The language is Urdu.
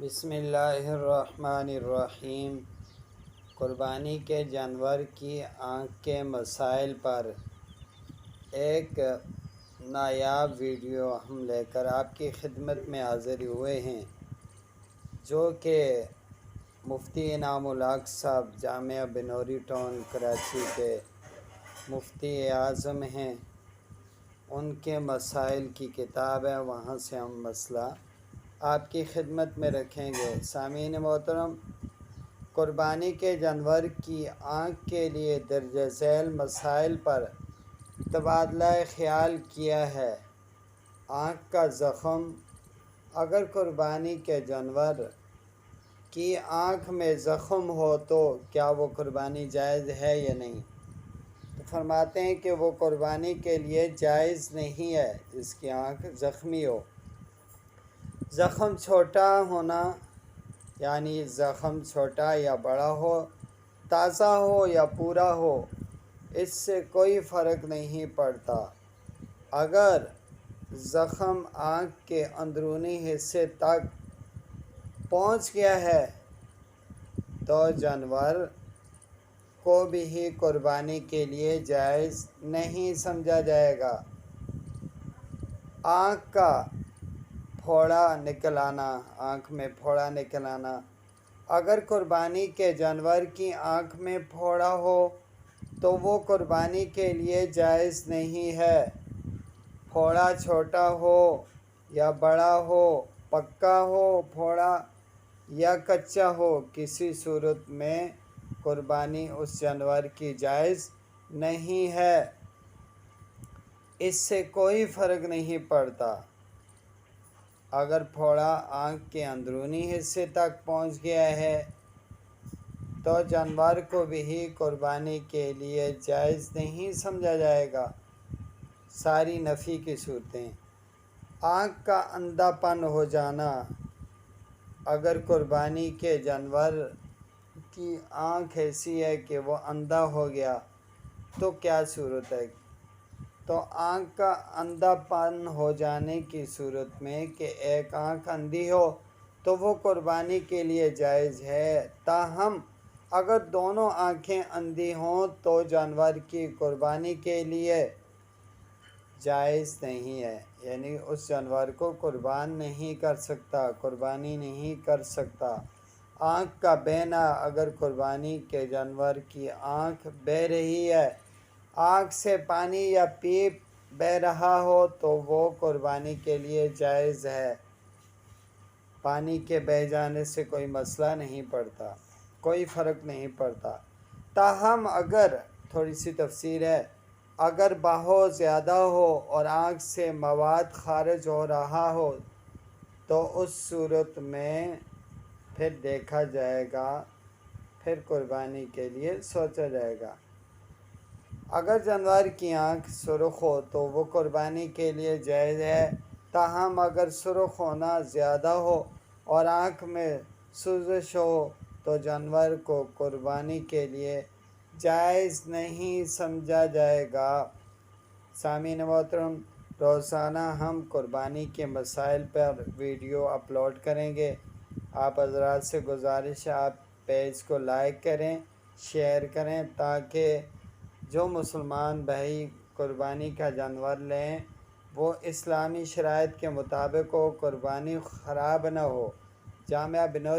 بسم اللہ الرحمن الرحیم۔ قربانی کے جانور کی آنکھ کے مسائل پر ایک نایاب ویڈیو ہم لے کر آپ کی خدمت میں حاضر ہوئے ہیں، جو کہ مفتی انعام الحق صاحب جامعہ بنوری ٹاؤن کراچی کے مفتی اعظم ہیں۔ ان کے مسائل کی کتاب ہے، وہاں سے ہم مسئلہ آپ کی خدمت میں رکھیں گے۔ سامعین محترم، قربانی کے جانور کی آنکھ کے لیے درج ذیل مسائل پر تبادلہ خیال کیا ہے۔ آنکھ کا زخم، اگر قربانی کے جانور کی آنکھ میں زخم ہو تو کیا وہ قربانی جائز ہے یا نہیں؟ تو فرماتے ہیں کہ وہ قربانی کے لیے جائز نہیں ہے جس کی آنکھ زخمی ہو۔ زخم چھوٹا ہونا، یعنی زخم چھوٹا یا بڑا ہو، تازہ ہو یا پورا ہو، اس سے کوئی فرق نہیں پڑتا۔ اگر زخم آنکھ کے اندرونی حصے تک پہنچ گیا ہے تو جانور کو بھی قربانی کے لیے جائز نہیں سمجھا جائے گا۔ آنکھ کا پھوڑا نکل آنا، آنکھ میں پھوڑا نکل آنا، اگر قربانی کے جانور کی آنکھ میں پھوڑا ہو تو وہ قربانی کے لیے جائز نہیں ہے۔ پھوڑا چھوٹا ہو یا بڑا ہو، پکا ہو پھوڑا یا کچا ہو، کسی صورت میں قربانی اس جانور کی جائز نہیں ہے۔ اس سے کوئی فرق نہیں پڑتا۔ اگر پھوڑا آنکھ کے اندرونی حصے تک پہنچ گیا ہے تو جانور کو بھی قربانی کے لیے جائز نہیں سمجھا جائے گا۔ ساری نفی کی صورتیں: آنکھ کا اندھا پن ہو جانا، اگر قربانی کے جانور کی آنکھ ایسی ہے کہ وہ اندھا ہو گیا تو کیا صورت ہے؟ تو آنکھ کا اندھا پن ہو جانے کی صورت میں کہ ایک آنکھ اندھی ہو تو وہ قربانی کے لیے جائز ہے، تاہم اگر دونوں آنکھیں اندھی ہوں تو جانور کی قربانی کے لیے جائز نہیں ہے، یعنی اس جانور کو قربان نہیں کر سکتا، قربانی نہیں کر سکتا۔ آنکھ کا بہنا، اگر قربانی کے جانور کی آنکھ بہہ رہی ہے، آنکھ سے پانی یا پیپ بہہ رہا ہو تو وہ قربانی کے لیے جائز ہے۔ پانی کے بہہ جانے سے کوئی مسئلہ نہیں پڑتا، کوئی فرق نہیں پڑتا۔ تاہم اگر تھوڑی سی تفسیر ہے، اگر بہاؤ زیادہ ہو اور آنکھ سے مواد خارج ہو رہا ہو تو اس صورت میں پھر دیکھا جائے گا، پھر قربانی کے لیے سوچا جائے گا۔ اگر جانور کی آنکھ سرخ ہو تو وہ قربانی کے لیے جائز ہے، تاہم اگر سرخ ہونا زیادہ ہو اور آنکھ میں سوزش ہو تو جانور کو قربانی کے لیے جائز نہیں سمجھا جائے گا۔ سامعین محترم، روزانہ ہم قربانی کے مسائل پر ویڈیو اپلوڈ کریں گے۔ آپ حضرات سے گزارش ہے آپ پیج کو لائک کریں، شیئر کریں، تاکہ جو مسلمان بھائی قربانی کا جانور لیں وہ اسلامی شرائط کے مطابق ہو، قربانی خراب نہ ہو۔ جامعہ بنوری